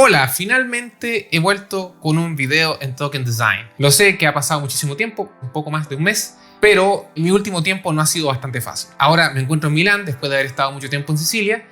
Hola, finalmente he vuelto con un video en Token Design. Lo sé que ha pasado muchísimo tiempo, un poco más de un mes, pero mi último tiempo no ha sido bastante fácil. Ahora me encuentro en Milán después de haber estado mucho tiempo en Sicilia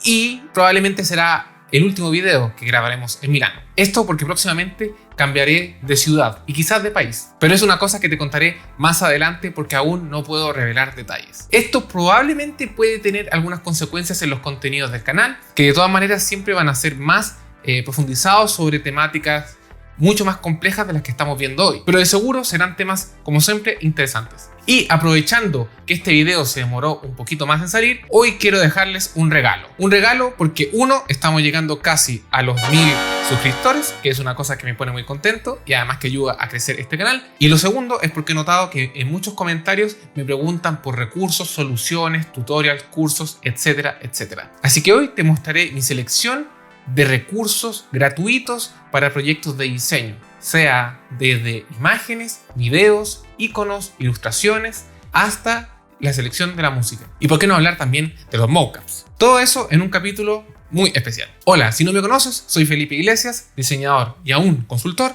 y probablemente será el último video que grabaremos en Milán. Esto porque próximamente cambiaré de ciudad y quizás de país, pero es una cosa que te contaré más adelante porque aún no puedo revelar detalles. Esto probablemente puede tener algunas consecuencias en los contenidos del canal, que de todas maneras siempre van a ser más profundizados sobre temáticas mucho más complejas de las que estamos viendo hoy, pero de seguro serán temas, como siempre, interesantes. Y aprovechando que este video se demoró un poquito más en salir, hoy quiero dejarles un regalo. Un regalo porque uno, estamos llegando casi a los 1000 suscriptores, que es una cosa que me pone muy contento y además que ayuda a crecer este canal. Y lo segundo es porque he notado que en muchos comentarios me preguntan por recursos, soluciones, tutorials, cursos, etcétera, etcétera. Así que hoy te mostraré mi selección de recursos gratuitos para proyectos de diseño, sea desde imágenes, videos, iconos, ilustraciones, hasta la selección de la música. Y por qué no hablar también de los mockups. Todo eso en un capítulo muy especial. Hola, si no me conoces, soy Felipe Iglesias, diseñador y aún consultor,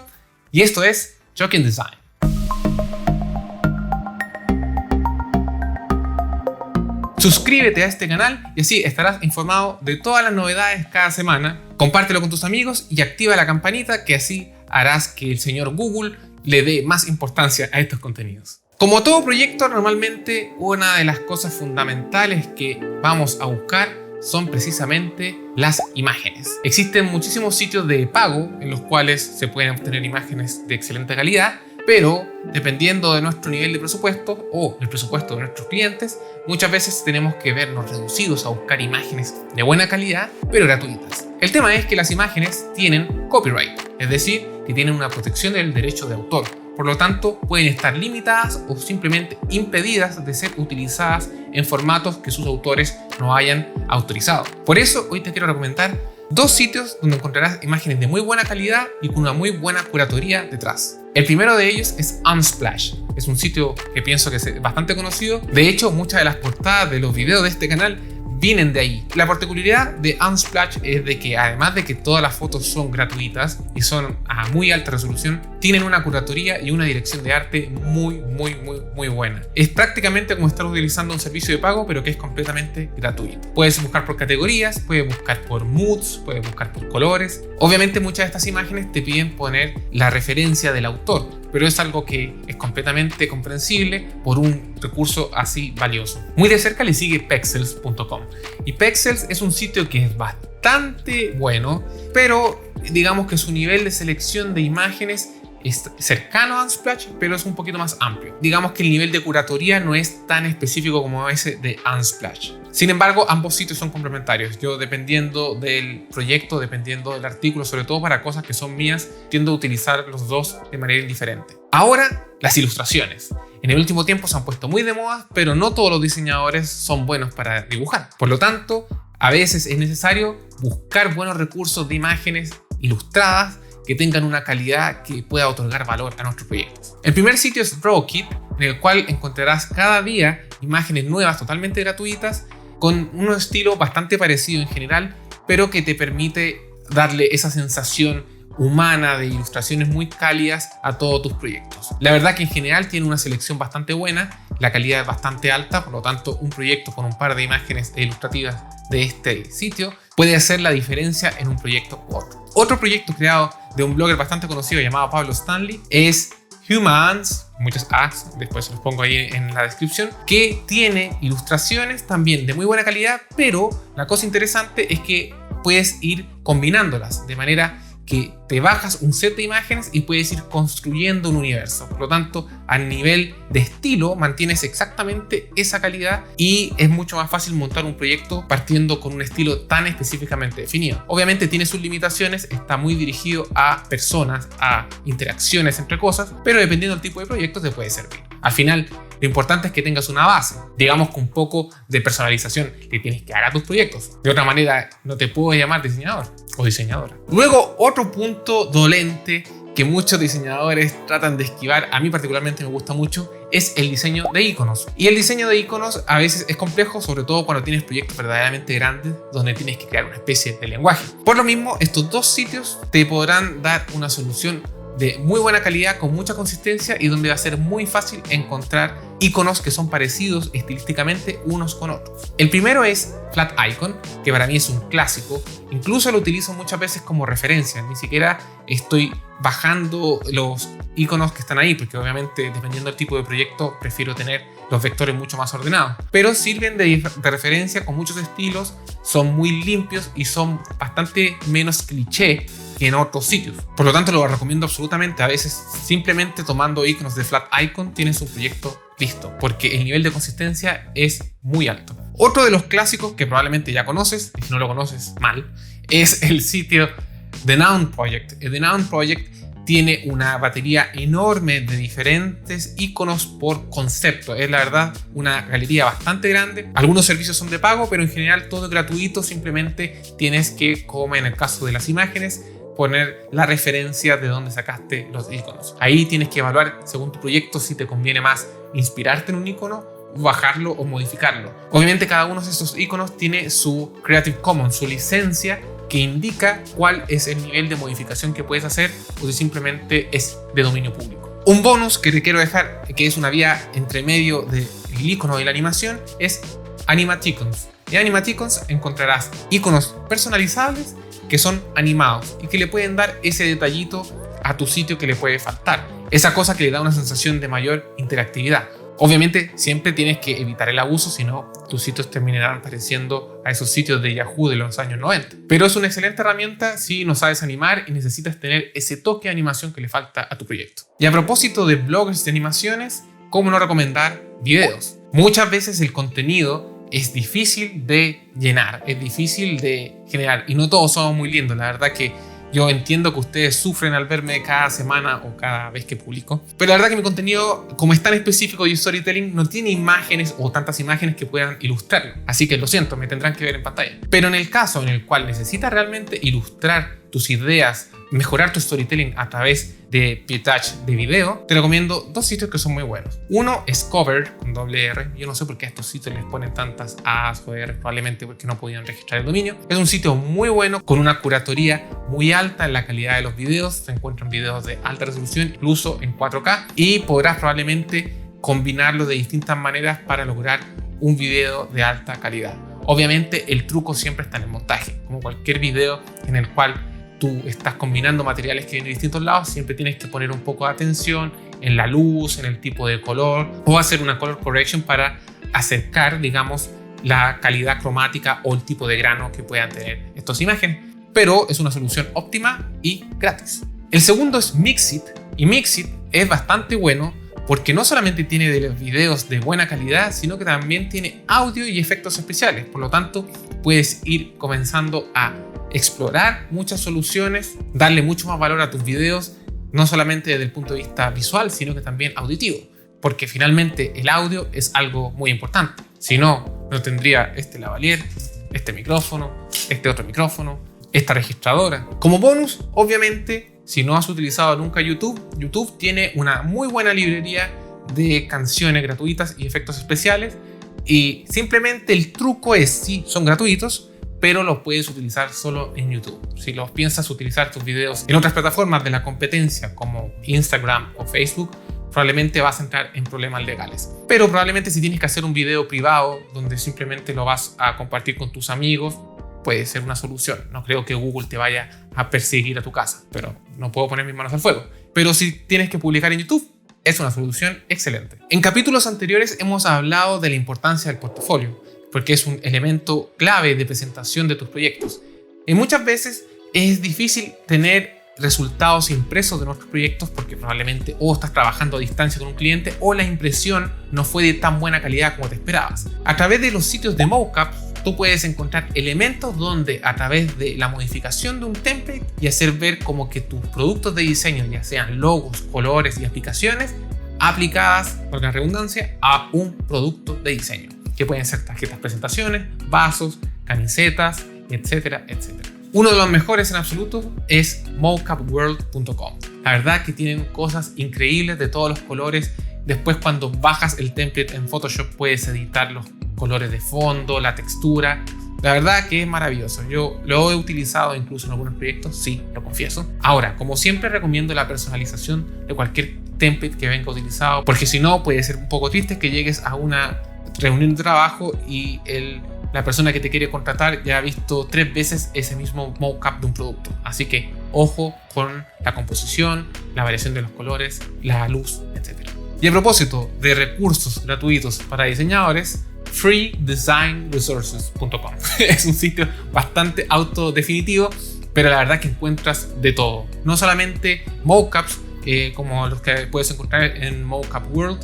y esto es Token Design. Suscríbete a este canal y así estarás informado de todas las novedades cada semana. Compártelo con tus amigos y activa la campanita, que así harás que el señor Google le dé más importancia a estos contenidos. Como todo proyecto, normalmente una de las cosas fundamentales que vamos a buscar son precisamente las imágenes. Existen muchísimos sitios de pago en los cuales se pueden obtener imágenes de excelente calidad, pero dependiendo de nuestro nivel de presupuesto o el presupuesto de nuestros clientes, muchas veces tenemos que vernos reducidos a buscar imágenes de buena calidad, pero gratuitas. El tema es que las imágenes tienen copyright, es decir, que tienen una protección del derecho de autor. Por lo tanto, pueden estar limitadas o simplemente impedidas de ser utilizadas en formatos que sus autores no hayan autorizado. Por eso, hoy te quiero recomendar dos sitios donde encontrarás imágenes de muy buena calidad y con una muy buena curatoría detrás. El primero de ellos es Unsplash. Es un sitio que pienso que es bastante conocido. De hecho, muchas de las portadas de los videos de este canal vienen de ahí. La particularidad de Unsplash es de que además de que todas las fotos son gratuitas y son a muy alta resolución, tienen una curatoría y una dirección de arte muy buena. Es prácticamente como estar utilizando un servicio de pago, pero que es completamente gratuito. Puedes buscar por categorías, puedes buscar por moods, puedes buscar por colores. Obviamente muchas de estas imágenes te piden poner la referencia del autor, pero es algo que es completamente comprensible por un recurso así valioso. Muy de cerca le sigue Pexels.com. Y Pexels es un sitio que es bastante bueno, pero digamos que su nivel de selección de imágenes es cercano a Unsplash, pero es un poquito más amplio. Digamos que el nivel de curatoría no es tan específico como ese de Unsplash. Sin embargo, ambos sitios son complementarios. Yo, dependiendo del proyecto, dependiendo del artículo, sobre todo para cosas que son mías, tiendo a utilizar los dos de manera indiferente. Ahora, las ilustraciones. En el último tiempo se han puesto muy de moda, pero no todos los diseñadores son buenos para dibujar. Por lo tanto, a veces es necesario buscar buenos recursos de imágenes ilustradas que tengan una calidad que pueda otorgar valor a nuestros proyectos. El primer sitio es Drawkit, en el cual encontrarás cada día imágenes nuevas totalmente gratuitas con un estilo bastante parecido en general, pero que te permite darle esa sensación humana de ilustraciones muy cálidas a todos tus proyectos. La verdad que en general tiene una selección bastante buena, la calidad es bastante alta, por lo tanto un proyecto con un par de imágenes ilustrativas de este sitio puede hacer la diferencia en un proyecto u otro. Otro proyecto creado de un blogger bastante conocido llamado Pablo Stanley es Humans, muchos A's, después los pongo ahí en la descripción, que tiene ilustraciones también de muy buena calidad, pero la cosa interesante es que puedes ir combinándolas de manera que te bajas un set de imágenes y puedes ir construyendo un universo. Por lo tanto, a nivel de estilo mantienes exactamente esa calidad y es mucho más fácil montar un proyecto partiendo con un estilo tan específicamente definido. Obviamente tiene sus limitaciones, está muy dirigido a personas, a interacciones entre cosas, pero dependiendo del tipo de proyecto te puede servir. Al final, lo importante es que tengas una base, digamos con un poco de personalización que tienes que dar a tus proyectos. De otra manera, no te puedo llamar diseñador o diseñadora. Luego, otro punto dolente que muchos diseñadores tratan de esquivar, a mí particularmente me gusta mucho, es el diseño de iconos. Y el diseño de iconos a veces es complejo, sobre todo cuando tienes proyectos verdaderamente grandes donde tienes que crear una especie de lenguaje. Por lo mismo, estos dos sitios te podrán dar una solución de muy buena calidad, con mucha consistencia, y donde va a ser muy fácil encontrar iconos que son parecidos estilísticamente unos con otros. El primero es Flat Icon, que para mí es un clásico. Incluso lo utilizo muchas veces como referencia, ni siquiera estoy bajando los iconos que están ahí, porque obviamente dependiendo del tipo de proyecto prefiero tener los vectores mucho más ordenados, pero sirven de referencia con muchos estilos, son muy limpios y son bastante menos cliché que en otros sitios. Por lo tanto, lo recomiendo absolutamente. A veces simplemente tomando iconos de Flat Icon tienes un proyecto listo, porque el nivel de consistencia es muy alto. Otro de los clásicos que probablemente ya conoces, y si no lo conoces mal, es el sitio The Noun Project. The Noun Project tiene una batería enorme de diferentes iconos por concepto. Es la verdad una galería bastante grande. Algunos servicios son de pago, pero en general todo es gratuito. Simplemente tienes que, como en el caso de las imágenes, poner la referencia de dónde sacaste los iconos. Ahí tienes que evaluar según tu proyecto si te conviene más inspirarte en un icono, bajarlo o modificarlo. Obviamente cada uno de estos iconos tiene su Creative Commons, su licencia, que indica cuál es el nivel de modificación que puedes hacer o si simplemente es de dominio público. Un bonus que te quiero dejar, que es una vía entre medio del icono y la animación, es Animaticons. En Animaticons encontrarás iconos personalizables que son animados y que le pueden dar ese detallito a tu sitio que le puede faltar, esa cosa que le da una sensación de mayor interactividad. Obviamente siempre tienes que evitar el abuso, si no tus sitios terminarán pareciendo a esos sitios de Yahoo de los años 90. Pero es una excelente herramienta si no sabes animar y necesitas tener ese toque de animación que le falta a tu proyecto. Y a propósito de bloggers de animaciones, ¿cómo no recomendar videos? Muchas veces el contenido es difícil de llenar, es difícil de generar, y no todos somos muy lindos. La verdad que yo entiendo que ustedes sufren al verme cada semana o cada vez que publico, pero la verdad que mi contenido, como es tan específico de storytelling, no tiene imágenes o tantas imágenes que puedan ilustrarlo. Así que lo siento, me tendrán que ver en pantalla. Pero en el caso en el cual necesitas realmente ilustrar tus ideas, mejorar tu storytelling a través de pietaje de video, te recomiendo dos sitios que son muy buenos. Uno es Cover, con doble R. Yo no sé por qué a estos sitios les ponen tantas A's o R, probablemente porque no podían registrar el dominio. Es un sitio muy bueno, con una curatoría muy alta en la calidad de los videos. Se encuentran videos de alta resolución, incluso en 4K, y podrás probablemente combinarlo de distintas maneras para lograr un video de alta calidad. Obviamente el truco siempre está en el montaje. Como cualquier video en el cual tú estás combinando materiales que vienen de distintos lados, siempre tienes que poner un poco de atención en la luz, en el tipo de color, o hacer una color correction para acercar, digamos, la calidad cromática o el tipo de grano que puedan tener estas imágenes. Pero es una solución óptima y gratis. El segundo es Mixit, y Mixit es bastante bueno porque no solamente tiene de los videos de buena calidad, sino que también tiene audio y efectos especiales. Por lo tanto, puedes ir comenzando a explorar muchas soluciones, darle mucho más valor a tus videos, no solamente desde el punto de vista visual, sino que también auditivo, porque finalmente el audio es algo muy importante. Si no, no tendría este lavalier, este micrófono, este otro micrófono, esta registradora. Como bonus, obviamente, si no has utilizado nunca YouTube tiene una muy buena librería de canciones gratuitas y efectos especiales, y simplemente el truco es, sí, son gratuitos, pero los puedes utilizar solo en YouTube. Si los piensas utilizar tus videos en otras plataformas de la competencia como Instagram o Facebook, probablemente vas a entrar en problemas legales. Pero probablemente si tienes que hacer un video privado donde simplemente lo vas a compartir con tus amigos, puede ser una solución. No creo que Google te vaya a perseguir a tu casa, pero no puedo poner mis manos al fuego. Pero si tienes que publicar en YouTube, es una solución excelente. En capítulos anteriores hemos hablado de la importancia del portafolio, porque es un elemento clave de presentación de tus proyectos. Y muchas veces es difícil tener resultados impresos de nuestros proyectos porque probablemente o estás trabajando a distancia con un cliente o la impresión no fue de tan buena calidad como te esperabas. A través de los sitios de mockup, tú puedes encontrar elementos donde a través de la modificación de un template y hacer ver como que tus productos de diseño, ya sean logos, colores y aplicaciones, aplicadas, por la redundancia, a un producto de diseño, que pueden ser tarjetas presentaciones, vasos, camisetas, etcétera, etcétera. Uno de los mejores en absoluto es mockupworld.com. La verdad que tienen cosas increíbles de todos los colores Después, cuando bajas el template en Photoshop, puedes editar los colores de fondo, la textura. La verdad que es maravilloso. Yo lo he utilizado incluso en algunos proyectos, sí, lo confieso. Ahora, como siempre, recomiendo la personalización de cualquier template que venga utilizado, porque si no, puede ser un poco triste que llegues a una reunión de trabajo y la persona que te quiere contratar ya ha visto 3 veces ese mismo mockup de un producto. Así que ojo con la composición, la variación de los colores, la luz, etc. Y a propósito de recursos gratuitos para diseñadores, freedesignresources.com es un sitio bastante autodefinitivo, pero la verdad que encuentras de todo. No solamente mockups como los que puedes encontrar en Mockup World,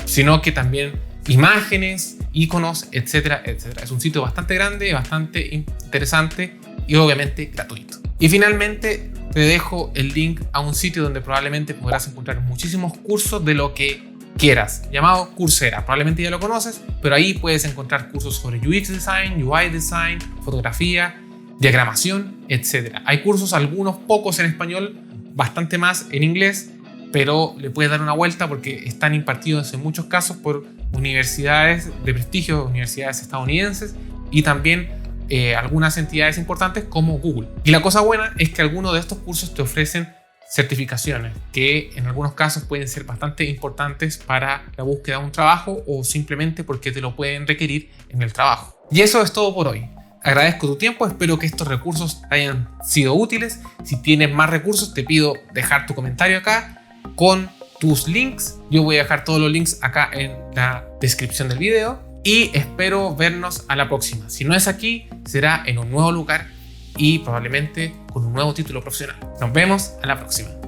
sino que también imágenes, iconos, etcétera, etcétera. Es un sitio bastante grande, bastante interesante y obviamente gratuito. Y finalmente te dejo el link a un sitio donde probablemente podrás encontrar muchísimos cursos de lo que quieras, llamado Coursera. Probablemente ya lo conoces, pero ahí puedes encontrar cursos sobre UX Design, UI Design, fotografía, diagramación, etcétera. Hay cursos, algunos pocos en español, bastante más en inglés, pero le puedes dar una vuelta porque están impartidos en muchos casos por universidades de prestigio, universidades estadounidenses y también algunas entidades importantes como Google. Y la cosa buena es que algunos de estos cursos te ofrecen certificaciones que en algunos casos pueden ser bastante importantes para la búsqueda de un trabajo o simplemente porque te lo pueden requerir en el trabajo. Y eso es todo por hoy. Agradezco tu tiempo, espero que estos recursos hayan sido útiles. Si tienes más recursos, te pido dejar tu comentario acá con tus links. Yo voy a dejar todos los links acá en la descripción del video y espero vernos a la próxima. Si no es aquí, será en un nuevo lugar y probablemente con un nuevo título profesional. Nos vemos a la próxima.